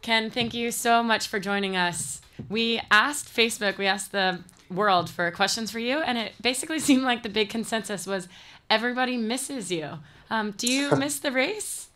Ken, thank you so much for joining us. We asked Facebook, we asked the world for questions for you, and it basically seemed like the big consensus was everybody misses you. Do you miss the race?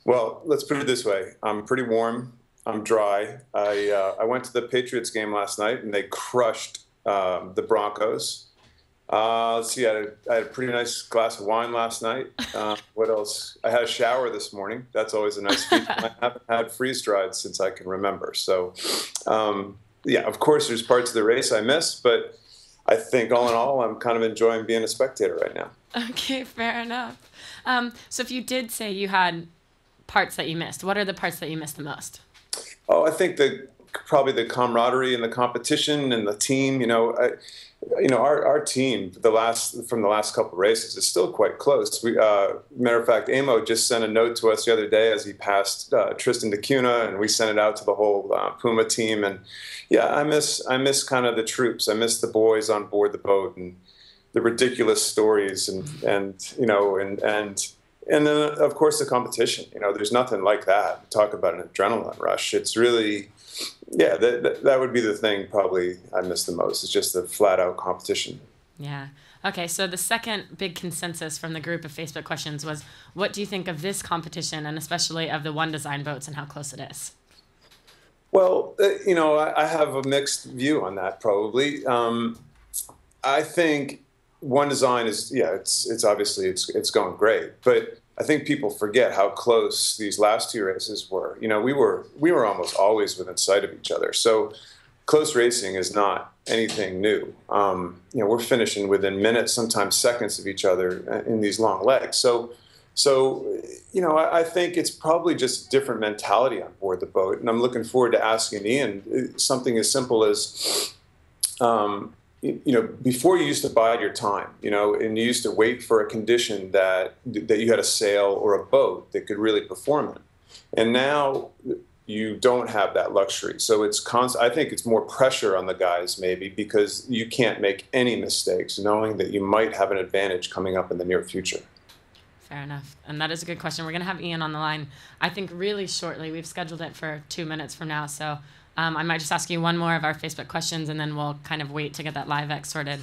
Well, let's put it this way. I'm pretty warm. I'm dry. I went to the Patriots game last night, and they crushed the Broncos. Let's see, I had a pretty nice glass of wine last night. What else? I had a shower this morning. That's always a nice feature. I haven't had freeze-dried since I can remember. So, yeah, of course, there's parts of the race I miss, but I think all in all, I'm kind of enjoying being a spectator right now. Okay, fair enough. So if you did say you had parts that you missed, what are the parts that you missed the most? Oh, I think probably the camaraderie and the competition and the team. Our team from the last couple of races is still quite close. Matter of fact, Amo just sent a note to us the other day as he passed Tristan DeCuna, and we sent it out to the whole Puma team. And yeah, I miss kind of the troops. I miss the boys on board the boat and the ridiculous stories and then of course the competition. There's nothing like that. Talk about an adrenaline rush. It's really. Yeah, that would be the thing probably I miss the most. It's just the flat-out competition. Yeah. Okay, so the second big consensus from the group of Facebook questions was, what do you think of this competition, and especially of the One Design boats and how close it is? Well, I have a mixed view on that probably. I think One Design is, it's obviously it's going great, but I think people forget how close these last two races were. We were almost always within sight of each other. So close racing is not anything new. We're finishing within minutes, sometimes seconds of each other in these long legs. So I think it's probably just a different mentality on board the boat. And I'm looking forward to asking Ian something as simple as, before you used to bide your time, and you used to wait for a condition that you had a sail or a boat that could really perform it. And now you don't have that luxury. So I think it's more pressure on the guys maybe because you can't make any mistakes knowing that you might have an advantage coming up in the near future. Fair enough. And that is a good question. We're going to have Ian on the line, I think, really shortly. We've scheduled it for 2 minutes from now. So I might just ask you one more of our Facebook questions, and then we'll kind of wait to get that live X sorted.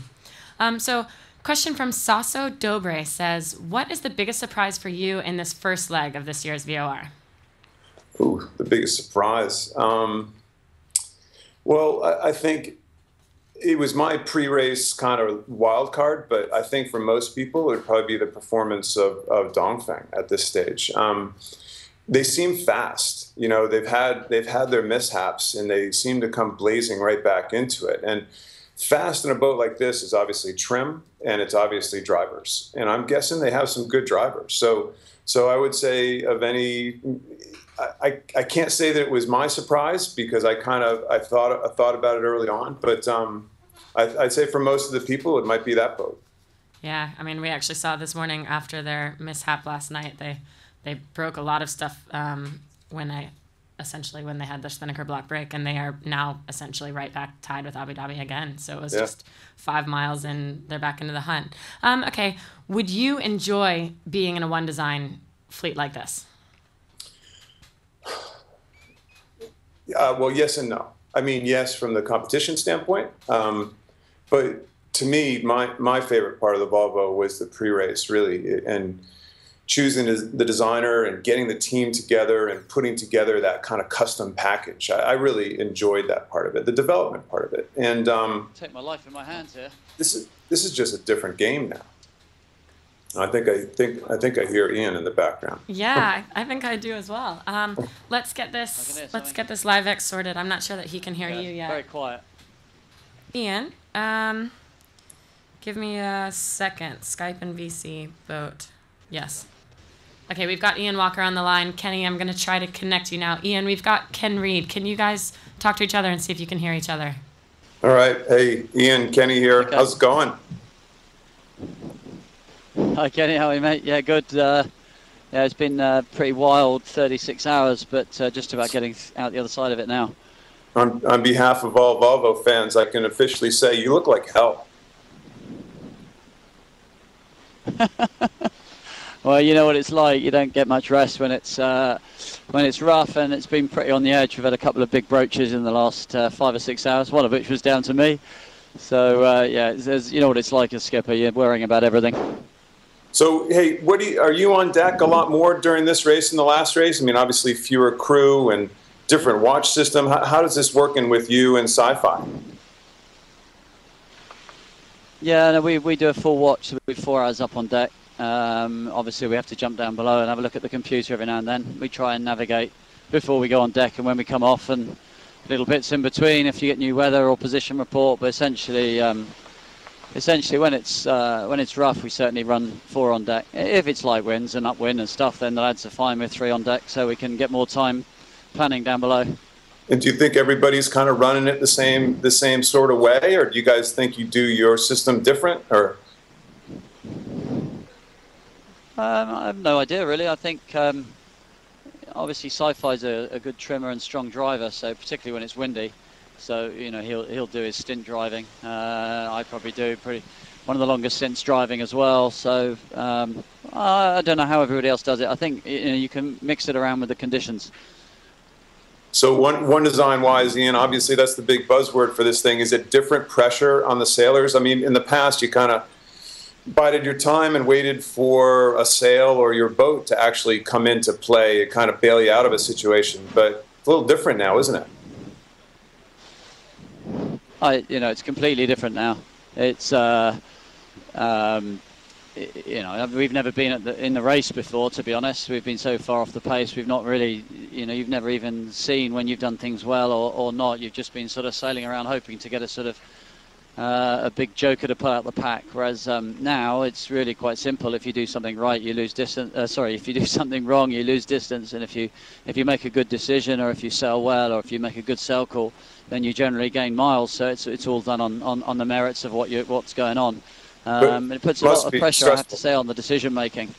So question from Sasso Dobre says, what is the biggest surprise for you in this first leg of this year's VOR? Ooh, the biggest surprise. Well, I think it was my pre-race kind of wild card, but I think for most people, it would probably be the performance of Dongfeng at this stage. They seem fast. They've had their mishaps, and they seem to come blazing right back into it. And fast in a boat like this is obviously trim, and it's obviously drivers. And I'm guessing they have some good drivers. So I would say I can't say that it was my surprise because I thought about it early on. But I'd say for most of the people, it might be that boat. Yeah, I mean, we actually saw this morning after their mishap last night. They broke a lot of stuff when they had their spinnaker block break, and they are now essentially right back tied with Abu Dhabi again. So it was just 5 miles and they're back into the hunt. Okay, would you enjoy being in a One Design fleet like this? Well, yes and no. I mean, yes, from the competition standpoint, but to me, my favorite part of the Volvo was the pre-race, really, and choosing the designer and getting the team together and putting together that kind of custom package. I really enjoyed that part of it, the development part of it. And take my life in my hands here. This is just a different game now. I think I hear Ian in the background. Yeah, I think I do as well. Let's get this live X sorted. I'm not sure that he can hear you yet. Very quiet. Ian, give me a second. Skype and VC boat. Yes. Okay, we've got Ian Walker on the line. Kenny, I'm going to try to connect you now. Ian, we've got Ken Reed. Can you guys talk to each other and see if you can hear each other? All right. Hey, Ian, Kenny here. Okay. How's it going? Hi, Kenny. How are you, mate? Yeah, good. Yeah, it's been pretty wild 36 hours, but just about getting out the other side of it now. On behalf of all Volvo fans, I can officially say you look like hell. Well, you know what it's like. You don't get much rest when it's rough, and it's been pretty on the edge. We've had a couple of big broaches in the last 5 or 6 hours, one of which was down to me. So yeah, you know what it's like as skipper. You're worrying about everything. So hey, are you on deck a lot more during this race than the last race? I mean, obviously fewer crew and different watch system. How does this work in with you and Sci-Fi? Yeah, no, we do a full watch, so we're 4 hours up on deck. Obviously, we have to jump down below and have a look at the computer every now and then. We try and navigate before we go on deck and when we come off, and little bits in between if you get new weather or position report. But essentially when it's rough, we certainly run 4 on deck. If it's light winds and upwind and stuff, then the lads are fine with 3 on deck, so we can get more time planning down below. And do you think everybody's kind of running it the same sort of way, or do you guys think you do your system different? Or I have no idea really. I think obviously Sci-Fi's a good trimmer and strong driver, so particularly when it's windy. So you know he'll do his stint driving. I probably do one of the longest stints driving as well. So I don't know how everybody else does it. I think you can mix it around with the conditions. So one design-wise, Ian, obviously that's the big buzzword for this thing. Is it different pressure on the sailors? I mean, in the past, you kind of bided your time and waited for a sail or your boat to actually come into play and kind of bail you out of a situation. But it's a little different now, isn't it? It's completely different now. It's we've never been in the race before, to be honest. We've been so far off the pace. We've not really, you've never even seen when you've done things well or not. You've just been sort of sailing around hoping to get a sort of a big joker to pull out the pack. Whereas now it's really quite simple. If you do something right, you lose distance. If you do something wrong, you lose distance. And if you make a good decision, or if you sail well, or if you make a good sail call, then you generally gain miles. So it's all done on the merits of what's going on. It puts a lot of pressure, I have to say, on the decision making.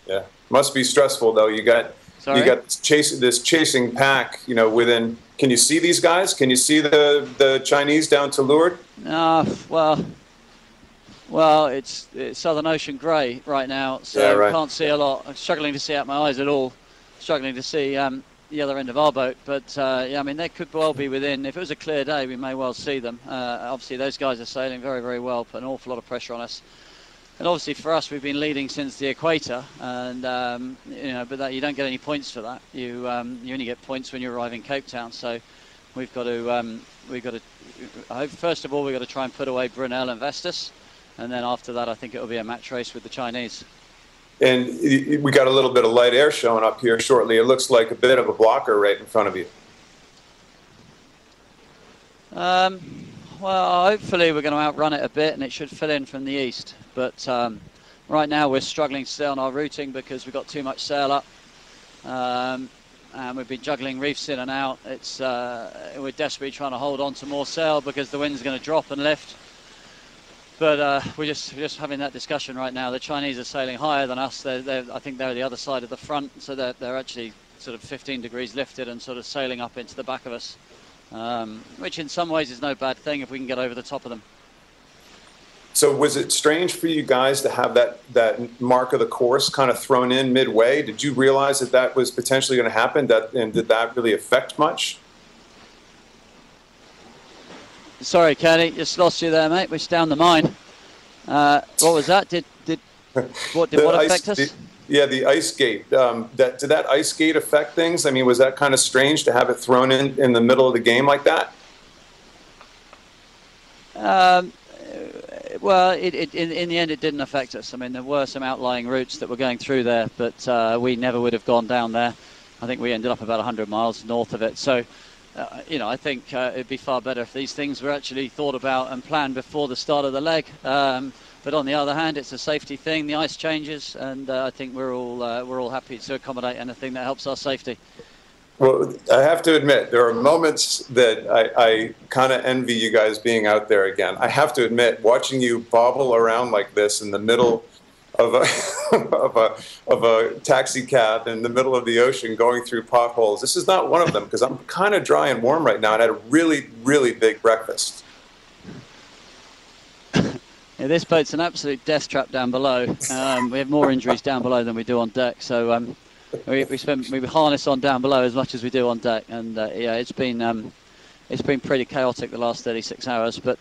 Yeah, must be stressful though. You got this chasing pack. Within. Can you see these guys? Can you see the Chinese down to leeward? Well, it's Southern Ocean grey right now, so yeah, right. Can't see a lot. I'm struggling to see out my eyes at all. Struggling to see the other end of our boat, but yeah, I mean they could well be within. If it was a clear day, we may well see them. Obviously, those guys are sailing very, very well, put an awful lot of pressure on us. And obviously, for us, we've been leading since the equator, and but you don't get any points for that. You only get points when you arrive in Cape Town. So we've got to first of all we've got to try and put away Brunel and Vestas, and then after that, I think it'll be a match race with the Chinese. And we got a little bit of light air showing up here shortly. It looks like a bit of a blocker right in front of you. Well, hopefully we're going to outrun it a bit, and it should fill in from the east. But right now we're struggling to stay on our routing because we've got too much sail up, and we've been juggling reefs in and out. We're desperately trying to hold on to more sail because the wind's going to drop and lift. But we're just having that discussion right now. The Chinese are sailing higher than us. I think they're the other side of the front, so they're actually sort of 15 degrees lifted and sort of sailing up into the back of us, which in some ways is no bad thing if we can get over the top of them. So was it strange for you guys to have that mark of the course kind of thrown in midway? Did you realize that was potentially going to happen? And did that really affect much? Sorry, Kenny, just lost you there, mate. We're down the mine. What was that? What affect us? The ice gate. Did that ice gate affect things? I mean, was that kind of strange to have it thrown in the middle of the game like that? Well, in the end, it didn't affect us. I mean, there were some outlying routes that were going through there, but we never would have gone down there. I think we ended up about 100 miles north of it. So, I think it'd be far better if these things were actually thought about and planned before the start of the leg. But on the other hand, it's a safety thing. The ice changes, and I think we're all happy to accommodate anything that helps our safety. Well, I have to admit, there are moments that I kind of envy you guys being out there again. I have to admit, watching you bobble around like this in the middle of a taxi cab in the middle of the ocean going through potholes. This is not one of them because I'm kind of dry and warm right now and I had a really, really big breakfast. Yeah, this boat's an absolute death trap down below. We have more injuries down below than we do on deck, so we harness on down below as much as we do on deck, and yeah, it's been pretty chaotic the last 36 hours. But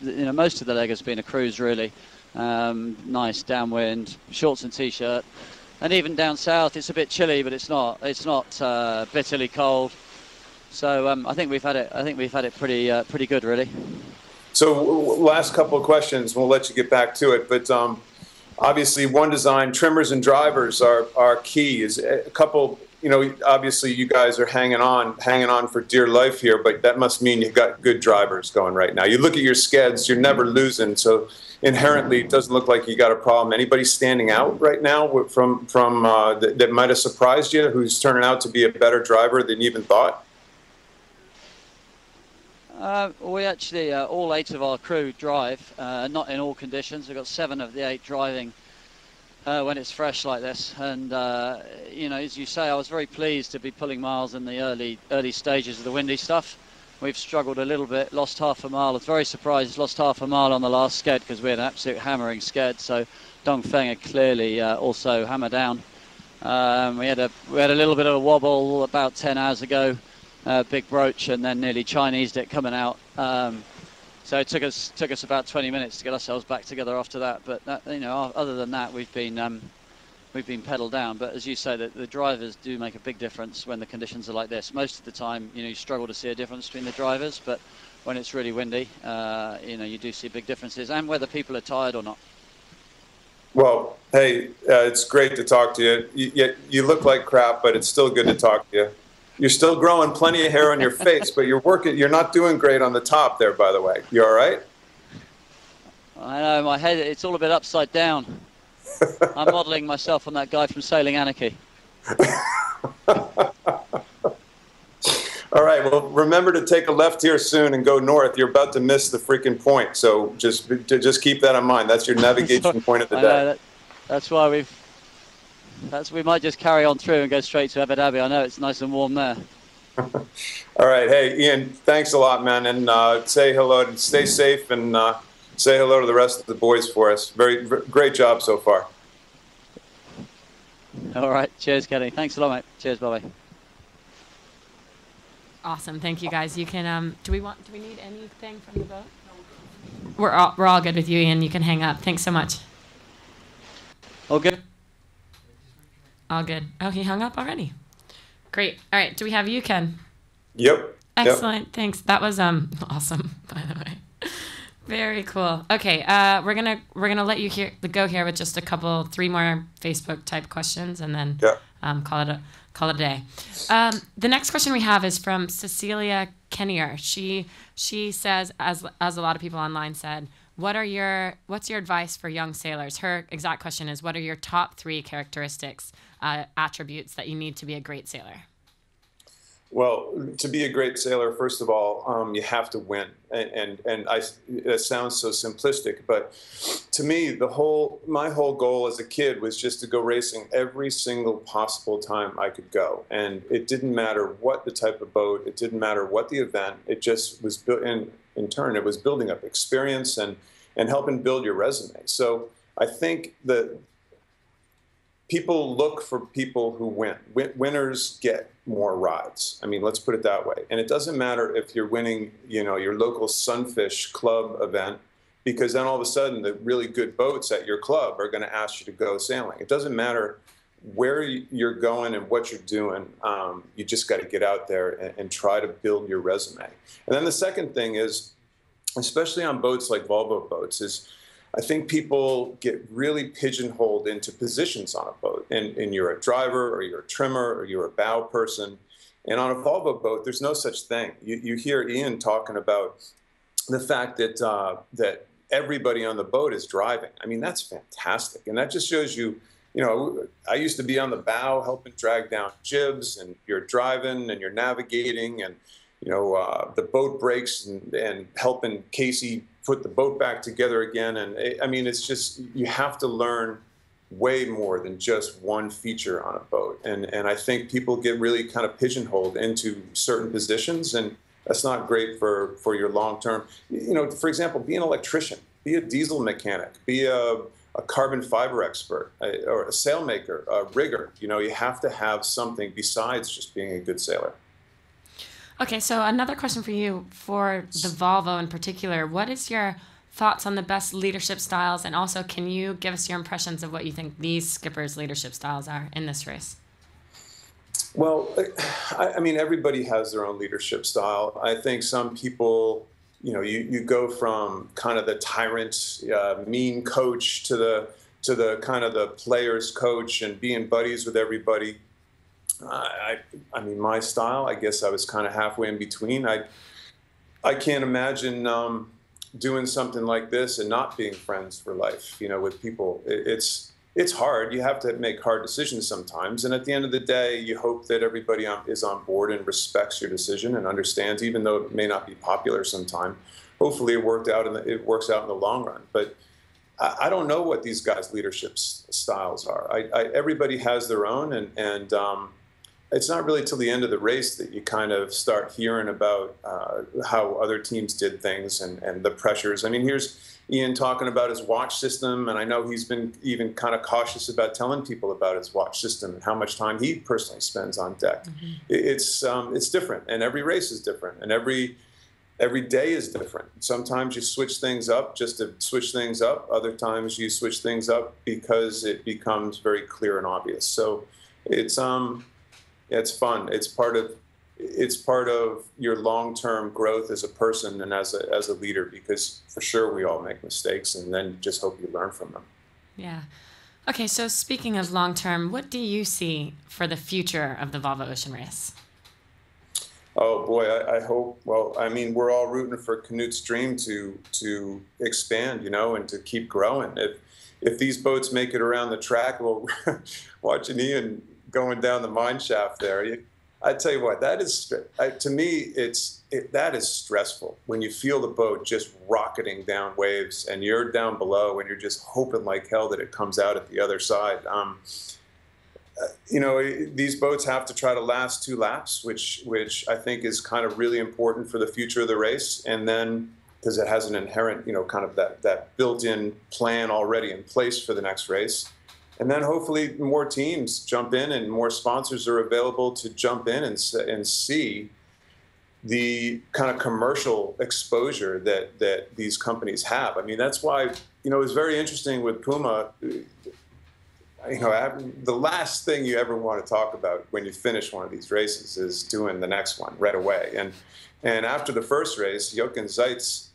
most of the leg has been a cruise really. Nice downwind, shorts and t-shirt, and even down south it's a bit chilly, but it's not bitterly cold. So I think we've had it pretty good really. So last couple of questions, we'll let you get back to it. But obviously, one design, trimmers and drivers are key. Is a couple, obviously you guys are hanging on for dear life here, but that must mean you've got good drivers going right now. You look at your skeds, you're never losing. So inherently, it doesn't look like you got a problem. Anybody standing out right now from that might have surprised you, who's turning out to be a better driver than you even thought? We actually, all 8 of our crew drive, not in all conditions. We've got 7 of the 8 driving when it's fresh like this. And, as you say, I was very pleased to be pulling miles in the early stages of the windy stuff. We've struggled a little bit, lost half a mile. I was very surprised, lost half a mile on the last sked because we had an absolute hammering sked. So Dongfeng had clearly also hammered down. We had a little bit of a wobble about 10 hours ago. Big broach, and then nearly Chinesed it coming out. So it took us about 20 minutes to get ourselves back together after that. But other than that, we've been pedaled down. But as you say, the drivers do make a big difference when the conditions are like this. Most of the time, you struggle to see a difference between the drivers, but when it's really windy, you do see big differences, and whether people are tired or not. Well, hey, it's great to talk to you. You look like crap, but it's still good to talk to you. You're still growing plenty of hair on your face, but you're not doing great on the top there, by the way. You all right? I know, my head, it's all a bit upside down. I'm modelling myself on that guy from Sailing Anarchy. All right, well, remember to take a left here soon and go north. You're about to miss the freaking point, so just keep that in mind. That's your navigation point of the day. That's why we might just carry on through and go straight to Abu Dhabi. I know it's nice and warm there. All right. Hey, Ian, thanks a lot, man. And say hello and stay safe, and say hello to the rest of the boys for us. Great job so far. All right. Cheers, Kenny. Thanks a lot, mate. Cheers. Bye-bye. Awesome. Thank you, guys. You can, do we need anything from the boat? We're all good with you, Ian. You can hang up. Thanks so much. All good? All good. Oh, he hung up already. Great. All right. Do we have you, Ken? Yep. Excellent. Yep. Thanks. That was awesome, by the way. Very cool. Okay. We're gonna let you go here with just 3 more Facebook type questions, and then call it a day. The next question we have is from Cecilia Kennier. She says, as a lot of people online said, what's your advice for young sailors? Her exact question is, what are your top 3 characteristics, attributes that you need to be a great sailor? Well, to be a great sailor, first of all, you have to win. And it sounds so simplistic, but to me, my whole goal as a kid was just to go racing every single possible time I could go. And it didn't matter what the type of boat, it didn't matter what the event, it just was built in turn, it was building up experience and helping build your resume. So I think that people look for people who win. Winners get more rides. I mean, let's put it that way. And it doesn't matter if you're winning, your local Sunfish Club event, because then all of a sudden the really good boats at your club are going to ask you to go sailing. It doesn't matter where you're going and what you're doing. You just got to get out there and try to build your resume. And then the second thing is, especially on boats like Volvo boats, is I think people get really pigeonholed into positions on a boat. And you're a driver, or you're a trimmer, or you're a bow person. And on a Volvo boat, there's no such thing. You hear Ian talking about the fact that everybody on the boat is driving. I mean, that's fantastic. And that just shows you, I used to be on the bow helping drag down jibs, and you're driving and you're navigating, and the boat breaks and helping Casey put the boat back together again. And I mean, it's just, you have to learn way more than just one feature on a boat. And I think people get really kind of pigeonholed into certain positions, and that's not great for your long term. For example, be an electrician. Be a diesel mechanic. Be a carbon fiber expert, or a sailmaker, a rigger. You know, you have to have something besides just being a good sailor. Okay, so another question for you, for the Volvo in particular. What is your thoughts on the best leadership styles? And also, can you give us your impressions of what you think these skippers' leadership styles are in this race? Well, I mean, everybody has their own leadership style. I think some people, you know, you go from kind of the tyrant, mean coach to the kind of the players coach and being buddies with everybody. I mean, my style, I guess I was kind of halfway in between. I can't imagine doing something like this and not being friends for life, you know, with people. It's hard. You have to make hard decisions sometimes. And at the end of the day, you hope that everybody is on board and respects your decision and understands, even though it may not be popular sometime. Hopefully it works out in the long run. But I don't know what these guys' leadership styles are. Everybody has their own, and it's not really till the end of the race that you kind of start hearing about how other teams did things and the pressures. I mean, here's Ian talking about his watch system, and I know he's been even kind of cautious about telling people about his watch system and how much time he personally spends on deck. Mm-hmm. It's different, and every race is different, and every day is different. Sometimes you switch things up just to switch things up. Other times you switch things up because it becomes very clear and obvious. So it's fun. It's part of your long-term growth as a person and as a leader, because for sure we all make mistakes, and then just hope you learn from them. Yeah. Okay, so speaking of long-term, what do you see for the future of the Volvo Ocean Race? Oh boy, I hope. Well, I mean, we're all rooting for Knut's dream to expand, you know, and to keep growing. If these boats make it around the track, well, watching Ian going down the mine shaft there, I tell you what, that is to me, that is stressful when you feel the boat just rocketing down waves and you're down below and you're just hoping like hell that it comes out at the other side. You know, these boats have to try to last 2 laps, which I think is kind of really important for the future of the race. And then, because it has an inherent, you know, kind of that built-in plan already in place for the next race. And then hopefully more teams jump in and more sponsors are available to jump in and see the kind of commercial exposure that these companies have. I mean, that's why, you know, it was very interesting with Puma. You know, the last thing you ever want to talk about when you finish one of these races is doing the next one right away. And after the first race, Jochen Zeitz,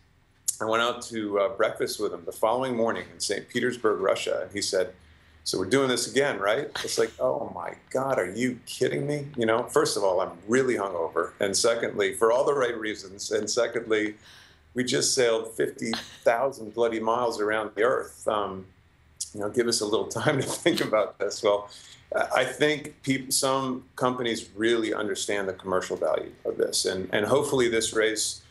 I went out to breakfast with him the following morning in St. Petersburg, Russia, and he said, "So we're doing this again, right?" It's like, oh my God, are you kidding me? You know, first of all, I'm really hungover. And secondly, for all the right reasons. And secondly, we just sailed 50,000 bloody miles around the earth. You know, give us a little time to think about this. Well, I think some companies really understand the commercial value of this. And hopefully this race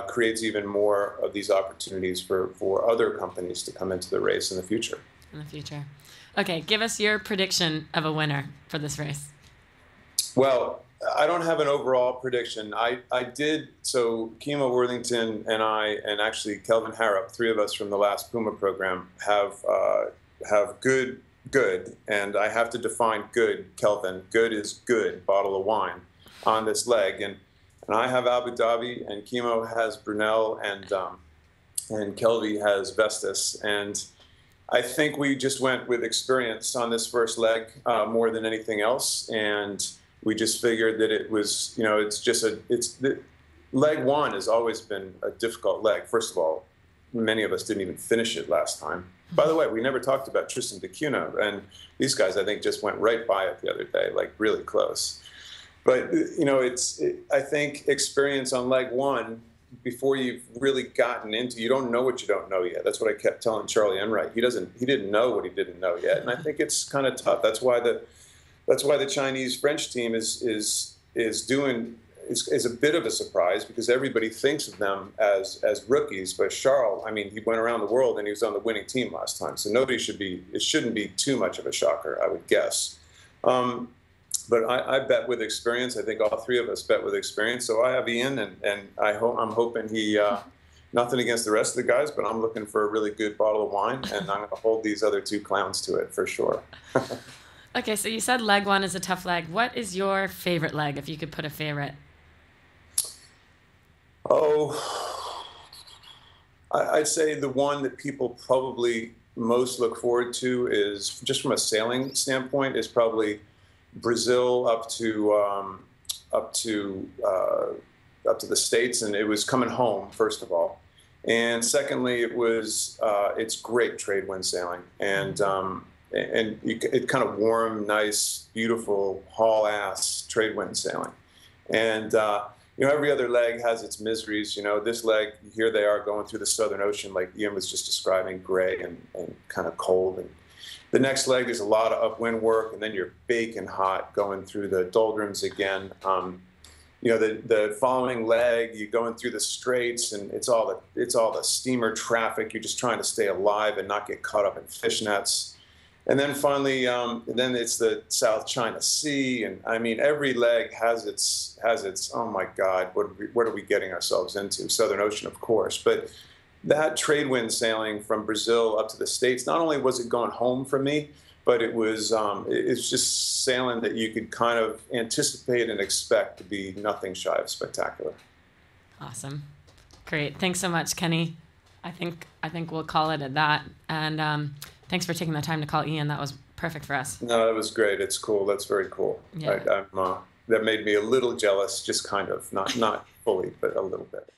creates even more of these opportunities for other companies to come into the race in the future. In the future. Okay, give us your prediction of a winner for this race. Well, I don't have an overall prediction. I did, so Kimo Worthington and I, and actually Kelvin Harrop, 3 of us from the last Puma program, have good, and I have to define good, Kelvin. Good is good, bottle of wine, on this leg. And I have Abu Dhabi, and Kimo has Brunel, and Kelvy has Vestas. And I think we just went with experience on this first leg more than anything else, and we just figured that it was, you know, leg 1 has always been a difficult leg. First of all, many of us didn't even finish it last time. By the way, we never talked about Tristan da Cunha, and these guys, I think, just went right by it the other day, like really close. But, you know, I think experience on leg 1, before you've really gotten into, you don't know what you don't know yet. That's what I kept telling Charlie Enright. He didn't know what he didn't know yet, and I think it's kind of tough. That's why the Chinese-French team is a bit of a surprise, because everybody thinks of them as rookies. But Charles, I mean, he went around the world and he was on the winning team last time, so it shouldn't be too much of a shocker, I would guess. But I bet with experience. I think all 3 of us bet with experience. So I have Ian, and I'm hoping he Nothing against the rest of the guys, but I'm looking for a really good bottle of wine, and I'm going to hold these other two clowns to it for sure. Okay, so you said leg one is a tough leg. What is your favorite leg, if you could put a favorite? Oh, I'd say the one that people probably most look forward to is, just from a sailing standpoint, is probably Brazil up to the States, and it was coming home, first of all, and secondly, it's great trade wind sailing, and it kind of warm, nice, beautiful haul ass trade wind sailing, and every other leg has its miseries. This leg, here they are going through the Southern Ocean, like Ian was just describing, gray and kind of cold. And the next leg is a lot of upwind work, and then you're baking hot going through the doldrums again. The following leg, you're going through the straits, and it's all the steamer traffic. You're just trying to stay alive and not get caught up in fish nets. And then finally, then it's the South China Sea, and I mean, every leg has its. Oh my God, what are we getting ourselves into? Southern Ocean, of course, but that trade wind sailing from Brazil up to the States. Not only was it going home for me, but it's just sailing that you could kind of anticipate and expect to be nothing shy of spectacular. Awesome, great. Thanks so much, Kenny. I think we'll call it at that. And thanks for taking the time to call Ian. That was perfect for us. No, that was great. It's cool. That's very cool. Yeah. That made me a little jealous, just kind of, not fully, but a little bit.